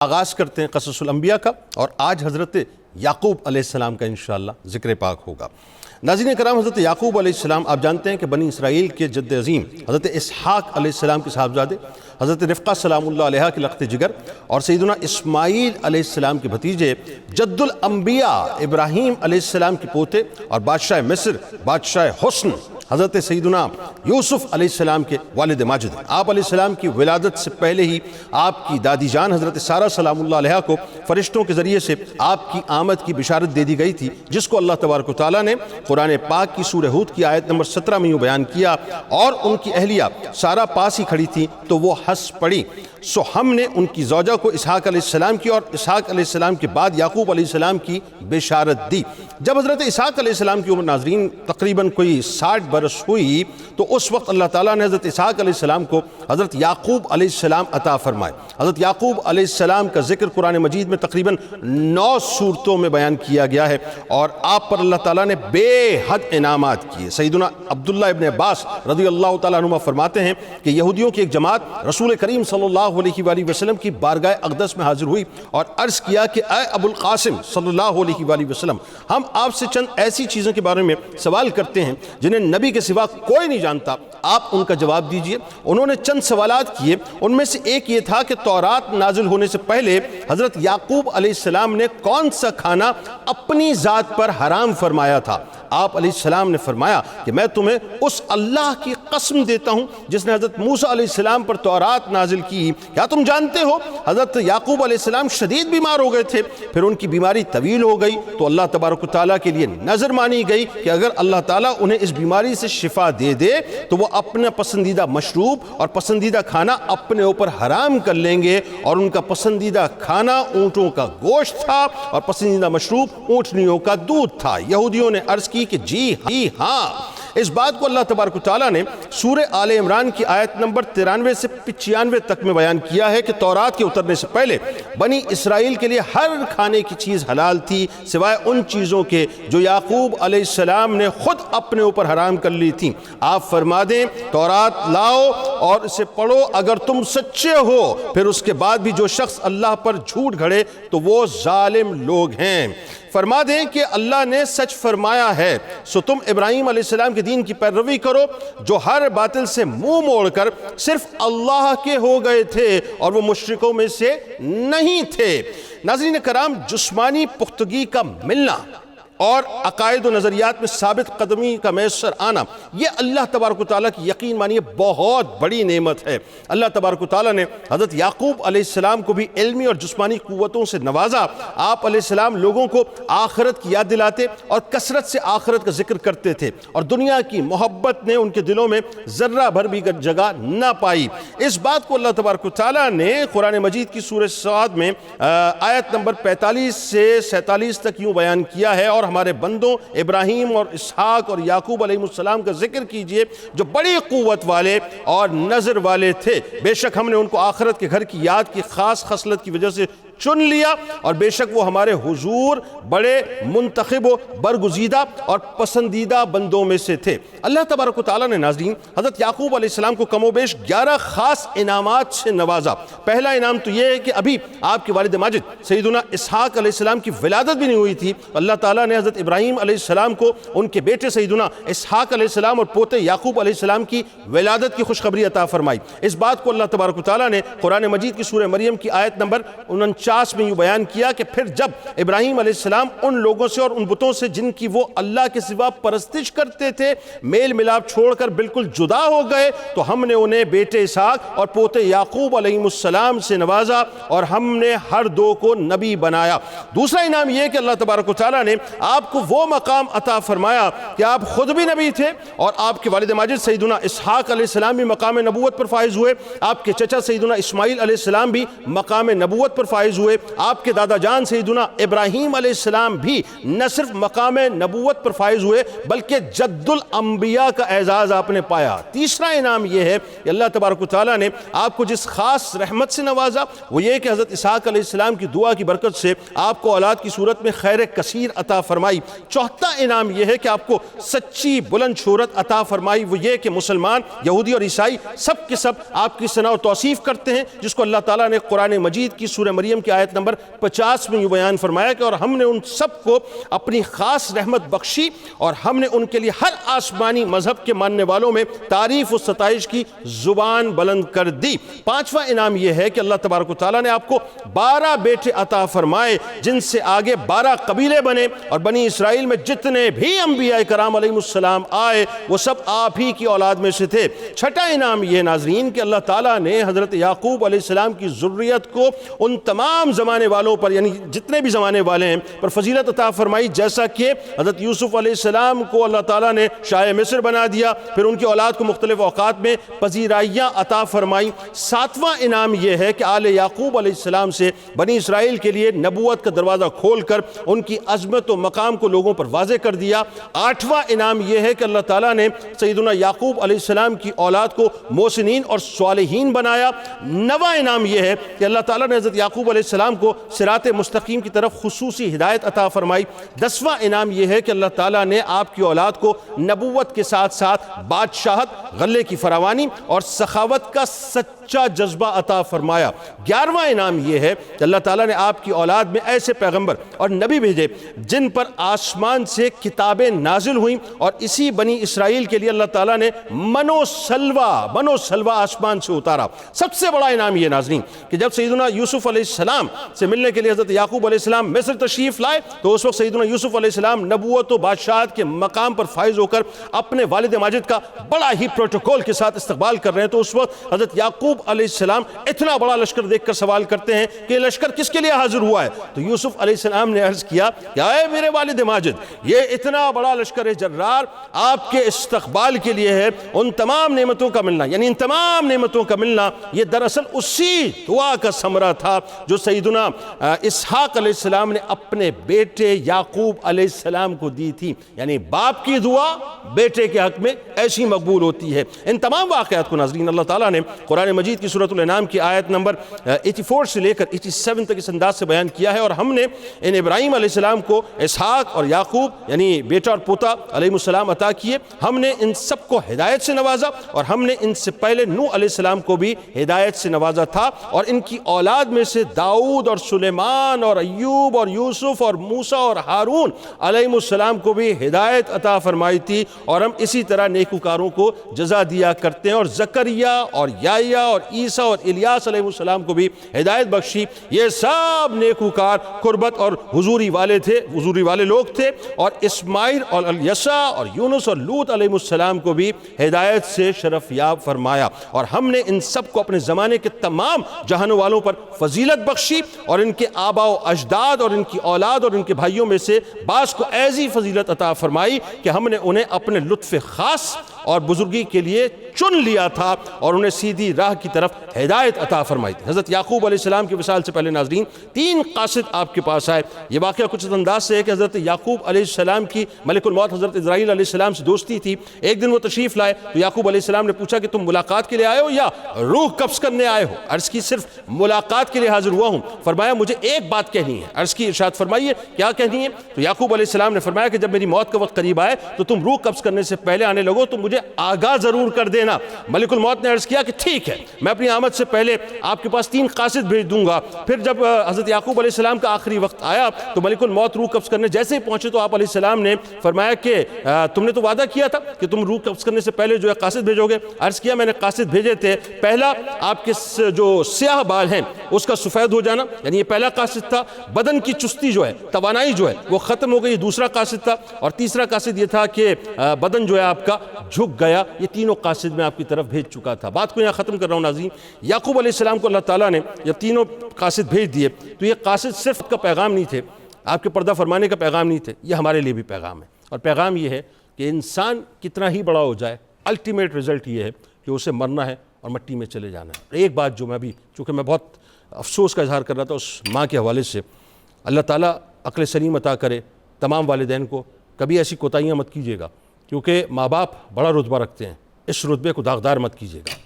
آغاز کرتے ہیں قصص الانبیاء کا، اور آج حضرت یعقوب علیہ السلام کا انشاءاللہ ذکر پاک ہوگا۔ ناظرین کرام، حضرت یعقوب علیہ السلام آپ جانتے ہیں کہ بنی اسرائیل کے جد عظیم حضرت اسحاق علیہ السلام کے صاحبزادے حضرت رفقہ سلام اللہ علیہ کے لخت جگر اور سیدنا اسماعیل علیہ السلام کے بھتیجے جد الانبیاء ابراہیم علیہ السلام کے پوتے اور بادشاہ مصر بادشاہ حسن حضرت سیدنا یوسف علیہ السلام کے والد ماجد ہیں۔ آپ علیہ السلام کی ولادت سے پہلے ہی آپ کی دادی جان حضرت سارہ سلام اللہ علیہ کو فرشتوں کے ذریعے سے آپ کی آمد کی بشارت دے دی گئی تھی، جس کو اللہ تبارک و تعالیٰ نے قرآن پاک کی سورہ ہود کی آیت نمبر 17 میں یوں بیان کیا، اور ان کی اہلیہ سارہ پاس ہی کھڑی تھی تو وہ ہنس پڑی، سو ہم نے ان کی زوجہ کو اسحاق علیہ السلام کی اور اسحاق علیہ السلام کے بعد یعقوب علیہ السلام کی بشارت دی۔ جب حضرت اسحاق علیہ السلام کی عمر ناظرین تقریباً کوئی 60 برس ہوئی تو اس وقت اللہ تعالیٰ نے حضرت اسحاق علیہ السلام کو حضرت یعقوب علیہ السلام عطا فرمائے۔ حضرت یعقوب علیہ السلام کا ذکر قرآن مجید میں تقریباً 9 سورتوں میں بیان کیا گیا ہے، اور آپ پر اللہ تعالیٰ نے بے حد انعامات کیے۔ سیدنا عبداللہ ابن عباس رضی اللہ تعالیٰ عنہ فرماتے ہیں کہ یہودیوں کی ایک جماعت رسول کریم صلی اللہ علیہ وآلہ وسلم کی بارگاہ اقدس میں حاضر ہوئی اور عرض کیا کہ اے ابو القاسم صلی اللہ علیہ وآلہ وسلم، ہم آپ سے چند ایسی چیزوں کے بارے میں سوال کرتے ہیں جنہیں نبی کے سوا کوئی نہیں جانتا، آپ ان کا جواب دیجئے۔ انہوں نے چند سوالات کیے، ان میں سے ایک یہ تھا کہ تورات نازل ہونے سے پہلے حضرت یعقوب علیہ السلام نے کون سا کھانا اپنی ذات پر حرام فرمایا تھا؟ آپ علیہ السلام نے فرمایا کہ میں تمہیں اس اللہ کی قسم دیتا ہوں جس نے حضرت موسیٰ علیہ السلام پر تورات نازل کی، کیا تم جانتے ہو حضرت یعقوب علیہ السلام شدید بیمار ہو گئے تھے، پھر ان کی بیماری طویل ہو گئی تو اللہ تبارک و تعالیٰ کے لیے نظر مانی گئی کہ اگر اللہ تعالیٰ انہیں اس بیماری سے شفا دے دے تو وہ اپنا پسندیدہ مشروب اور پسندیدہ کھانا اپنے اوپر حرام کر لیں گے، اور ان کا پسندیدہ کھانا اونٹوں کا گوشت تھا اور پسندیدہ مشروب اونٹنیوں کا دودھ تھا۔ یہودیوں نے عرض کی کہ جی ہاں۔ اس بات کو اللہ تبارک و تعالیٰ نے سورہ آل عمران کی آیت نمبر 93 سے 95 تک میں بیان کیا ہے کہ تورات کے اترنے سے پہلے بنی اسرائیل کے لیے ہر کھانے کی چیز حلال تھی سوائے ان چیزوں کے جو یعقوب علیہ السلام نے خود اپنے اوپر حرام کر لی تھی۔ آپ فرما دیں تورات لاؤ اور اسے پڑھو اگر تم سچے ہو، پھر اس کے بعد بھی جو شخص اللہ پر جھوٹ گھڑے تو وہ ظالم لوگ ہیں۔ فرما دیں کہ اللہ نے سچ فرمایا ہے، سو تم ابراہیم علیہ السلام کے دین کی پیروی کرو جو ہر باطل سے منہ موڑ کر صرف اللہ کے ہو گئے تھے اور وہ مشرکوں میں سے نہیں تھے۔ ناظرین کرام، جسمانی پختگی کا ملنا اور عقائد و نظریات میں ثابت قدمی کا میسر آنا، یہ اللہ تبارک و تعالیٰ کی یقین مانیے بہت بڑی نعمت ہے۔ اللہ تبارک و تعالیٰ نے حضرت یعقوب علیہ السلام کو بھی علمی اور جسمانی قوتوں سے نوازا۔ آپ علیہ السلام لوگوں کو آخرت کی یاد دلاتے اور کثرت سے آخرت کا ذکر کرتے تھے، اور دنیا کی محبت نے ان کے دلوں میں ذرہ بھر بھی جگہ نہ پائی۔ اس بات کو اللہ تبارک و تعالیٰ نے قرآن مجید کی سورہ صاد میں آیت نمبر 45 سے 47 تک یوں بیان کیا ہے، اور ہمارے بندوں ابراہیم اور اسحاق اور یعقوب علیہ السلام کا ذکر کیجئے جو بڑی قوت والے اور نظر والے تھے، بے شک ہم نے ان کو آخرت کے گھر کی یاد کی خاص خصلت کی وجہ سے چن لیا، اور بے شک وہ ہمارے حضور بڑے منتخب و برگزیدہ اور پسندیدہ بندوں میں سے تھے۔ اللہ تبارک و تعالیٰ نے ناظرین حضرت یعقوب علیہ السلام کو کم و بیش 11 خاص انعامات سے نوازا۔ پہلا انعام تو یہ ہے کہ ابھی آپ کے والد ماجد سیدنا اسحاق علیہ السلام کی ولادت بھی نہیں ہوئی تھی، اللہ تعالیٰ نے حضرت ابراہیم علیہ السلام کو ان کے بیٹے سیدنا اسحاق علیہ السلام اور پوتے یعقوب علیہ السلام کی ولادت کی خوشخبری عطا فرمائی۔ اس بات کو اللہ تبارک و تعالیٰ نے قرآن مجید کی سورہ مریم کی آیت نمبر 49 میں یوں بیان کیا کہ پھر جب ابراہیم علیہ السلام ان لوگوں سے اور ان بتوں سے جن کی وہ اللہ کے سوا پرستش کرتے تھے میل ملاپ چھوڑ کر بالکل جدا ہو گئے تو ہم نے انہیں بیٹے اسحاق اور پوتے یعقوب علیہ السلام سے نوازا اور ہم نے ہر دو کو نبی بنایا۔ دوسرا انعام یہ کہ اللہ تبارک و تعالیٰ نے آپ کو وہ مقام عطا فرمایا کہ آپ خود بھی نبی تھے اور آپ کے والد ماجد سیدنا اسحاق علیہ السلام بھی مقام نبوت پر فائز ہوئے، آپ کے چچا سیدنا اسماعیل علیہ السلام بھی مقام نبوت پر فائز ہوئے، آپ کے دادا جان سیدنا ابراہیم علیہ السلام بھی نہ صرف مقام نبوت پر فائز ہوئے بلکہ جد الانبیاء کا اعزاز آپ نے پایا۔ تیسرا انعام یہ ہے کہ اللہ تبارک و تعالیٰ نے آپ کو جس خاص رحمت سے نوازا وہ یہ کہ حضرت اسحاق علیہ السلام کی دعا کی برکت سے آپ کو اولاد کی صورت میں خیر کثیر عطا فرمایا۔ فرمائی۔ چوتھا انعام یہ ہے کہ آپ کو سچی بلند شہرت عطا فرمائی، وہ یہ کہ مسلمان، یہودی اور عیسائی سب کے سب آپ کی ثنا و توصیف کرتے ہیں، جس کو اللہ تعالیٰ نے قرآن مجید کی سورہ مریم کی آیت نمبر 50 میں یوں بیان فرمایا کہ اور ہم نے ان سب کو اپنی خاص رحمت بخشی اور ہم نے ان کے لیے ہر آسمانی مذہب کے ماننے والوں میں تعریف و ستائش کی زبان بلند کر دی۔ پانچواں انعام یہ ہے کہ اللہ تبارک و تعالیٰ نے آپ کو 12 بیٹے عطا فرمائے، جن سے آگے 12 قبیلے بنے، اور بنی اسرائیل میں جتنے بھی انبیاء کرام علیہ السلام آئے وہ سب آپ ہی کی اولاد میں سے تھے۔ چھٹا انعام یہ ناظرین کہ اللہ تعالیٰ نے حضرت یعقوب علیہ السلام کی ذریت کو ان تمام زمانے والوں پر، یعنی جتنے بھی زمانے والے ہیں، پر فضیلت عطا فرمائی، جیسا کہ حضرت یوسف علیہ السلام کو اللہ تعالیٰ نے شاہ مصر بنا دیا، پھر ان کی اولاد کو مختلف اوقات میں پذیرائیاں عطا فرمائی۔ ساتواں انعام یہ ہے کہ آل یعقوب علیہ السلام سے بنی اسرائیل کے لیے نبوت کا دروازہ کھول کر ان کی عظمت و مقام کو لوگوں پر واضح کر دیا۔ آٹھواں انعام یہ ہے کہ اللہ تعالیٰ نے سیدنا یعقوب علیہ السلام کی اولاد کو محسنین اور صالحین بنایا۔ نواں انعام یہ ہے کہ اللہ تعالیٰ نے حضرت یعقوب علیہ السلام کو صراط مستقیم کی طرف خصوصی ہدایت عطا فرمائی۔ 10واں انعام یہ ہے کہ اللہ تعالیٰ نے آپ کی اولاد کو نبوت کے ساتھ ساتھ بادشاہت، غلے کی فراوانی اور سخاوت کا سچا جذبہ عطا فرمایا۔ 11واں انعام یہ ہے کہ اللہ تعالیٰ نے آپ کی اولاد میں ایسے پیغمبر اور نبی بھیجے جن پر آسمان سے کتابیں نازل ہوئیں، اور اسی بنی اسرائیل کے لیے اللہ تعالیٰ نے من و سلوہ آسمان سے اتارا۔ سب سے بڑا انعام یہ ناظرین کہ جب سیدنا یوسف علیہ السلام سے ملنے کے لیے حضرت یعقوب علیہ السلام مصر تشریف لائے تو اس وقت سیدنا یوسف علیہ السلام نبوت و بادشاہت کے مقام پر فائز ہو کر اپنے والد ماجد کا بڑا ہی پروٹوکول کے ساتھ استقبال کر رہے ہیں، تو اس وقت حضرت یعقوب علیہ السلام اتنا بڑا لشکر دیکھ کر سوال کرتے ہیں کہ یہ لشکر کس کے لیے حاضر ہوا ہے؟ تو یوسف علیہ السلام نے عرض کیا کہ اے میرے والد ماجد، یہ اتنا بڑا لشکر جرار آپ کے استقبال کے لیے ہے۔ ان تمام نعمتوں کا ملنا، یعنی ان تمام نعمتوں کا ملنا، یہ دراصل اسی دعا کا ثمرہ تھا جو سیدنا اسحاق علیہ السلام نے اپنے بیٹے یعقوب علیہ السلام کو دی تھی، یعنی باپ کی دعا بیٹے کے حق میں ایسی مقبول ہوتی ہے۔ ان تمام واقعات کو ناظرین اللہ تعالیٰ نے قرآن مجید کی سورۃ الانعام کی آیت نمبر 84 سے لے کر 87 تک اس انداز سے بیان کیا ہے، اور ہم نے ان ابراہیم علیہ السلام کو اسحاق اور یعقوب یعنی بیٹا اور پوتا علیہ السلام عطا کیے، ہم نے ان سب کو ہدایت سے نوازا، اور ہم نے ان سے پہلے نوح علیہ السلام کو بھی ہدایت سے نوازا تھا، اور ان کی اولاد میں سے داؤد اور سلیمان اور ایوب اور یوسف اور موسیٰ اور ہارون علیہ السلام کو بھی ہدایت عطا فرمائی تھی، اور ہم اسی طرح نیکوکاروں کو جزا دیا کرتے ہیں، اور زکریا اور یحییٰ اور عیسیٰ اور الیاس علیہ السلام کو بھی ہدایت بخشی۔ یہ سب نیکوکار قربت اور حضوری والے لوگ تھے، اور اسماعیل اور الیسع اور یونس اور لوط علیہ السلام کو بھی ہدایت سے شرف یاب فرمایا، اور ہم نے ان سب کو اپنے زمانے کے تمام جہانوں والوں پر فضیلت بخشی، اور ان کے آباء و اجداد اور ان کی اولاد اور ان کے بھائیوں میں سے بعض کو ایسی فضیلت عطا فرمائی کہ ہم نے انہیں اپنے لطف خاص اور بزرگی کے لیے چن لیا تھا اور انہیں سیدھی راہ کی طرف ہدایت عطا فرمائی تھی۔ حضرت یعقوب علیہ السلام کے وصال سے پہلے ناظرین 3 قاصد آپ کے پاس آئے۔ یہ واقعہ کچھ اس انداز سے ہے کہ حضرت یعقوب علیہ السلام کی ملک الموت حضرت اسرائیل علیہ السلام سے دوستی تھی۔ ایک دن وہ تشریف لائے تو یعقوب علیہ السلام نے پوچھا کہ تم ملاقات کے لیے آئے ہو یا روح قبض کرنے آئے ہو؟ عرض کی صرف ملاقات کے لیے حاضر ہوا ہوں۔ فرمایا مجھے ایک بات کہنی ہے۔ عرض کی ارشاد فرمائیے کیا کہنی ہے؟ تو یعقوب علیہ السلام نے فرمایا کہ جب میری موت کا وقت قریب آئے تو تم روح قبض کرنے سے پہلے آنے لگو تو مجھے آگاہ ضرور کر دینا۔ ملک الموت نے عرض کیا کہ ٹھیک ہے، میں اپنی آمد سے پہلے آپ کے پاس 3 قاصد بھیج دوں گا۔ پھر جب حضرت یعقوب علیہ السلام کا آخری وقت آیا تو ملک الموت روح قبض کرنے جیسے ہی پہنچے تو آپ علیہ السلام نے فرمایا کہ تم نے تو وعدہ کیا تھا کہ تم روح قبض کرنے سے پہلے جو ہے قاصد بھیجو گے۔ عرض کیا میں نے قاصد بھیجے تھے، پہلا آپ کے جو سیاہ بال ہیں اس کا سفید ہو جانا، یعنی یہ پہلا قاصد تھا۔ بدن کی چستی جو ہے، توانائی جو ہے وہ ختم ہو گئی، دوسرا قاصد تھا۔ اور تیسرا قاصد یہ تھا کہ بدن جو ہے آپ کا جھک گیا۔ یہ تینوں قاصد میں آپ کی طرف بھیج چکا تھا۔ بات کو یہاں ختم کر رہا ہوں ناظرین۔ یعقوب علیہ السلام کو اللہ تعالیٰ نے جب تینوں قاصد بھیج دیے تو یہ قاصد صرف کا پیغام نہیں تھے، آپ کے پردہ فرمانے کا پیغام نہیں تھے، یہ ہمارے لیے بھی پیغام ہے۔ اور پیغام یہ ہے کہ انسان کتنا ہی بڑا ہو جائے، الٹیمیٹ رزلٹ یہ ہے کہ اسے مرنا ہے اور مٹی میں چلے جانا ہے۔ ایک بات جو میں بھی، چونکہ میں بہت افسوس کا اظہار کر رہا تھا اس ماں کے حوالے سے، اللہ تعالیٰ عقل سلیم عطا کرے تمام والدین کو، کبھی ایسی کوتاہیاں مت کیجیے گا، کیونکہ ماں باپ بڑا رتبہ رکھتے ہیں، اس رتبے کو داغدار مت کیجیے گا۔